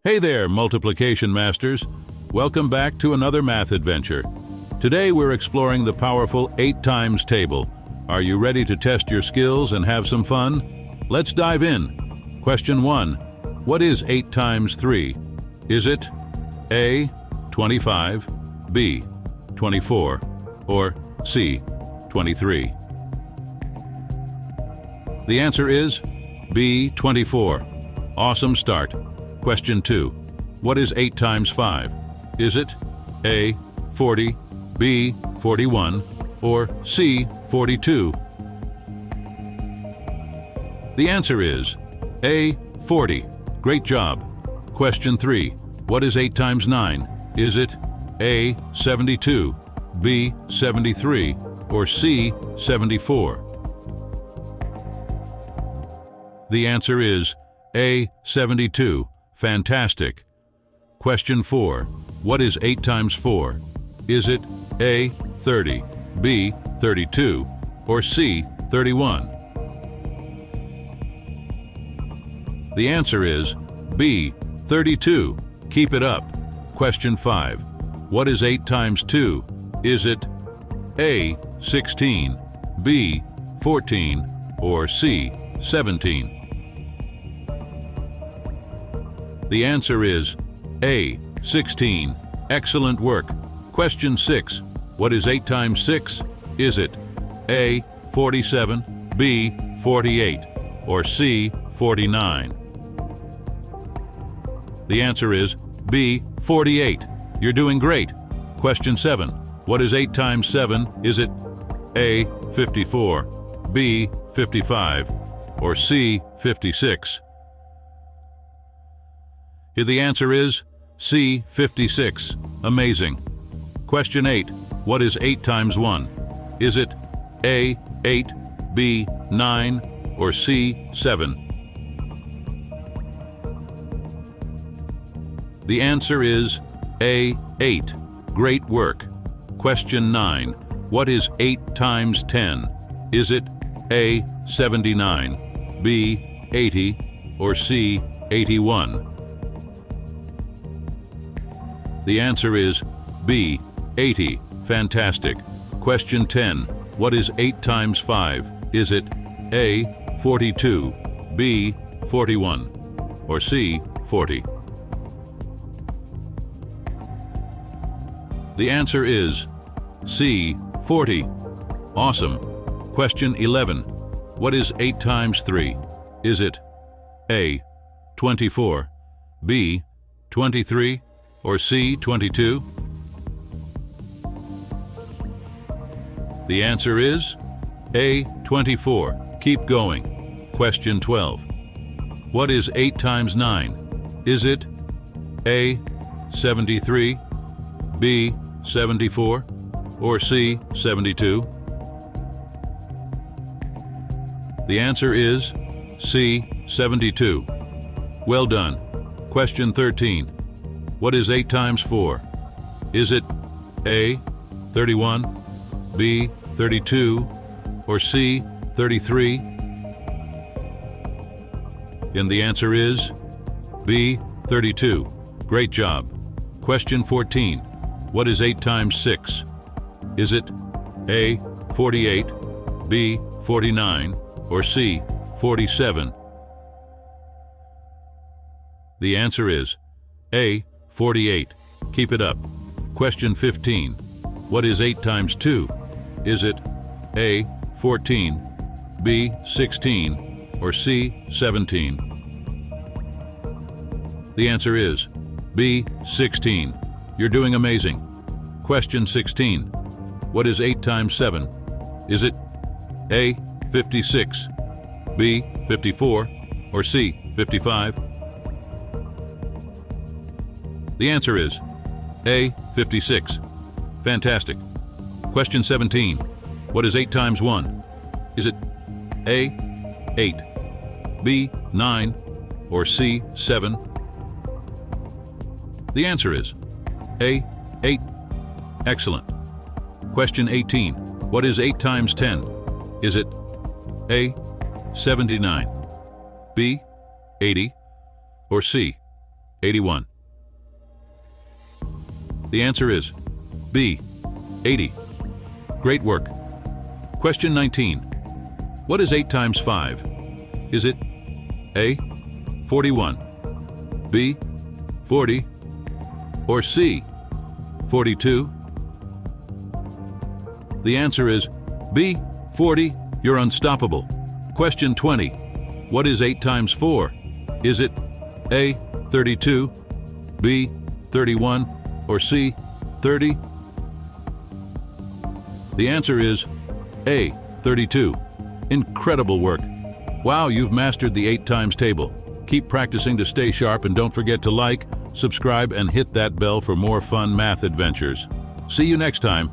Hey there, multiplication masters. Welcome back to another math adventure. Today we're exploring the powerful 8 times table. Are you ready to test your skills and have some fun? Let's dive in. Question 1. What is 8 times 3? Is it A, 25, B, 24, or C, 23? The answer is B, 24. Awesome start. Question 2. What is 8 times 5? Is it A, 40, B, 41, or C, 42? The answer is A, 40. Great job. Question 3. What is 8 times 9? Is it A, 72, B, 73, or C, 74? The answer is A, 72. Fantastic. Question 4. What is 8 times 4? Is it A, 30, B, 32, or C, 31? The answer is B, 32. Keep it up. Question 5. What is 8 times 2? Is it A, 16, B, 14, or C, 17? The answer is A, 16. Excellent work. Question 6. What is 8 times 6? Is it A, 47, B, 48, or C, 49? The answer is B, 48. You're doing great. Question 7. What is 8 times 7? Is it A, 54, B, 55, or C, 56? The answer is C, 56. Amazing. Question 8. What is 8 times 1? Is it A, 8, B, 9, or C, 7? The answer is A, 8. Great work. Question 9. What is 8 times 10? Is it A, 79, B, 80, or C, 81? The answer is B, 80. Fantastic. Question 10. What is 8 times 5? Is it A, 42, B, 41, or C, 40? The answer is C, 40. Awesome. Question 11. What is 8 times 3? Is it A, 24, B, 23, or C, 22? The answer is A, 24. Keep going. Question 12. What is 8 times 9? Is it A, 73, B, 74, or C, 72? The answer is C, 72. Well done. Question 13. What is 8 times 4? Is it A, 31, B, 32, or C, 33? And the answer is B, 32. Great job. Question 14. What is 8 times 6? Is it A, 48, B, 49, or C, 47? The answer is A, 48. Keep it up. Question 15. What is 8 times 2? Is it A, 14, B, 16, or C, 17? The answer is B, 16. You're doing amazing. Question 16. What is 8 times 7? Is it A, 56, B, 54, or C, 55? The answer is A, 56. Fantastic. Question 17. What is 8 times 1? Is it A, 8, B, 9, or C, 7? The answer is A, 8. Excellent. Question 18. What is 8 times 10? Is it A, 79, B, 80, or C, 81? The answer is B, 80. Great work. Question 19. What is 8 times 5? Is it A, 41, B, 40, or C, 42? The answer is B, 40. You're unstoppable. Question 20. What is 8 times 4? Is it A, 32, B, 31, or C, 30? The answer is A, 32. Incredible work. Wow, you've mastered the 8 times table. Keep practicing to stay sharp, and don't forget to like, subscribe, and hit that bell for more fun math adventures. See you next time.